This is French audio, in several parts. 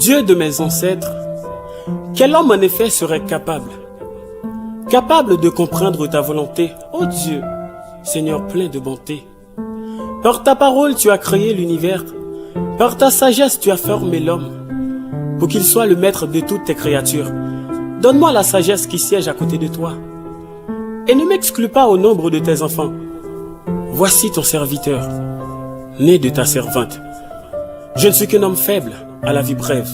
Dieu de mes ancêtres, quel homme en effet serait capable de comprendre ta volonté, ô Dieu, Seigneur plein de bonté. Par ta parole, tu as créé l'univers. Par ta sagesse, tu as formé l'homme, pour qu'il soit le maître de toutes tes créatures. Donne-moi la sagesse qui siège à côté de toi. Et ne m'exclus pas au nombre de tes enfants. Voici ton serviteur, né de ta servante. Je ne suis qu'un homme faible, à la vie brève.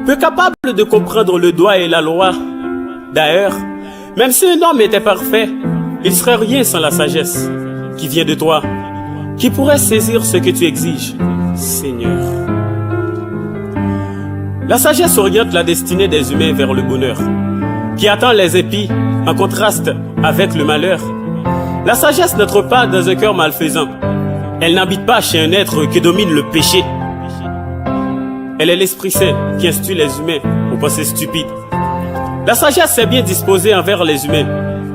Peu capable de comprendre le droit et la loi. D'ailleurs, même si un homme était parfait, il serait rien sans la sagesse qui vient de toi, qui pourrait saisir ce que tu exiges, Seigneur. La sagesse oriente la destinée des humains vers le bonheur, qui attend les épis en contraste avec le malheur. La sagesse n'entre pas dans un cœur malfaisant. Elle n'habite pas chez un être qui domine le péché. Elle est l'Esprit Saint qui instruit les humains aux pensées stupides. La sagesse est bien disposée envers les humains,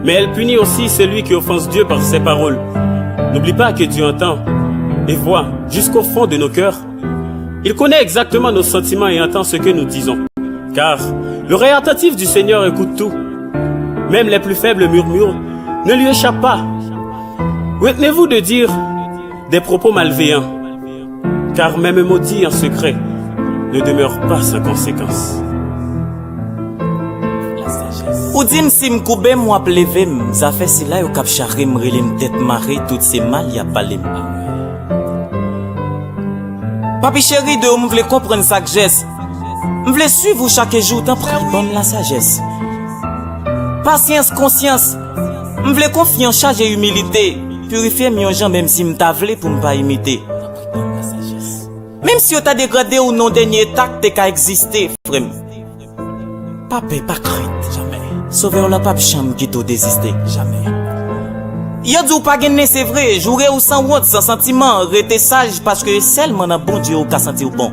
mais elle punit aussi celui qui offense Dieu par ses paroles. N'oublie pas que Dieu entend et voit jusqu'au fond de nos cœurs. Il connaît exactement nos sentiments et entend ce que nous disons. Car l'oreille attentive du Seigneur écoute tout. Même les plus faibles murmures ne lui échappent pas. Retenez-vous de dire des propos malveillants, car même un mot dit en secret ne demeure pas sans conséquence. Ou dim si m'koube moi plevem, ça fait si là yo kap charé m'relim tête marée toutes ces mal y a palem. Papi chéri de ou m'vle comprendre sagesse. M'vle suivre chaque jour tant prie bonne la sagesse. Patience, conscience. M'vle confiance, charge et humilité. Purifier mieux gens même si m'tavle pour m'pas imiter. Même si on t'a dégradé ou non dernier tact t'es qu'à exister, frère. Pape, pas crainte, jamais. Sauveur la pape chambre qui t'a désisté, jamais. Y'a dit ou pas gagner, c'est vrai. Jouer ou sans honte, sans sentiment. Rester sage parce que seulement un bon Dieu ou qu'à sentir bon.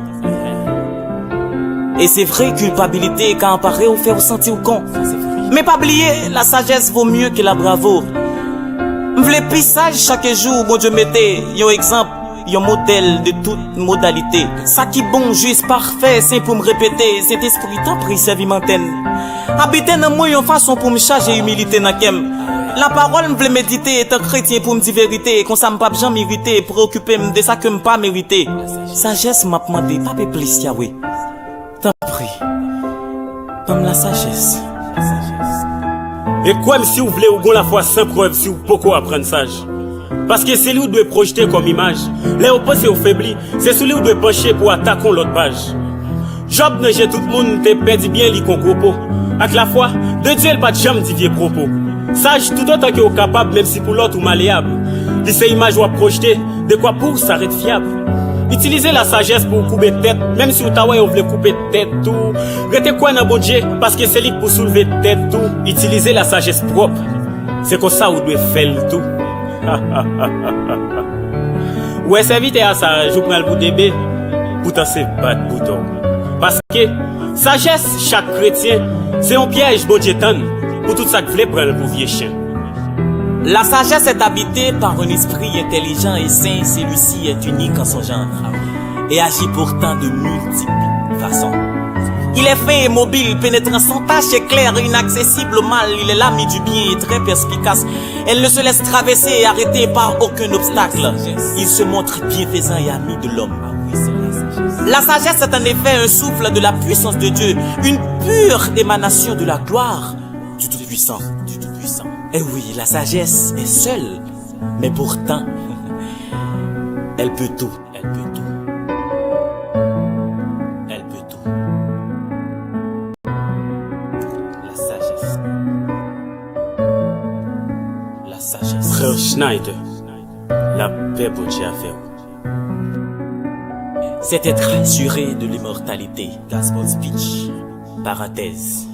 Et c'est vrai, culpabilité quand apparaît ou faire sentir con. Mais pas oublier, la sagesse vaut mieux que la bravoure. M'vle plus sage chaque jour, bon Dieu mettez yon exemple, yon modèle de toute modalité. Ça qui bon, juste parfait, c'est pour me répéter. Cet esprit t'en prie, servimentaine. Habiter dans moi yon façon pour me charger humilité dans kem. La parole m'vle méditer, étant chrétien pour me dire vérité. Qu'on ça m'pas jamais mérité, préoccuper de ça que m'pas mérité. Sagesse m'a demandé, pas plus Yahweh. T'en prie, comme la sagesse. Et quoi si vous voulez ou gon la foi sans preuve si vous pouvez apprendre sage. Parce que c'est lui qui doit projeter comme image. Les opposés au faibli, c'est celui qui doit pencher pour attaquer l'autre page. Job ne jette tout le monde te perdu bien li kon propos. Avec la foi, de Dieu il pas de jamais dit vieux propos. Sage tout autant que vous capable même si pour l'autre ou malléable. Li c'est image ou à projeter, de quoi pour s'arrête fiable. Utilisez la sagesse pour couper tête, même si vous t'avez voulu couper tête tout. Restez quoi dans bon Dieu, parce que c'est lui pour soulever tête tout. Utilisez la sagesse propre. C'est comme ça vous devez faire le tout. Ouais, c'est vite à ça, je prends le bout de bébé. Pourtant c'est battre bouton. Parce que sagesse, chaque chrétien, c'est un piège bon Dieu donne pour tout ça que vous voulez prendre pour vieux chien. La sagesse est habitée par un esprit intelligent et saint. Celui-ci est unique en son genre et agit pourtant de multiples façons. Il est fin et mobile, pénétrant sans tâche et clair, inaccessible au mal. Il est l'ami du bien et très perspicace. Elle ne se laisse traverser et arrêter par aucun obstacle. Il se montre bienfaisant et ami de l'homme. La sagesse est en effet un souffle de la puissance de Dieu, une pure émanation de la gloire du Tout-Puissant. Et oui, la sagesse est seule, mais pourtant, elle peut tout. Elle peut tout. Elle peut tout. La sagesse. La sagesse. Frère Schneider, la paix pour Dieu à faire. C'est être assuré de l'immortalité. Gospel speech. Parenthèse.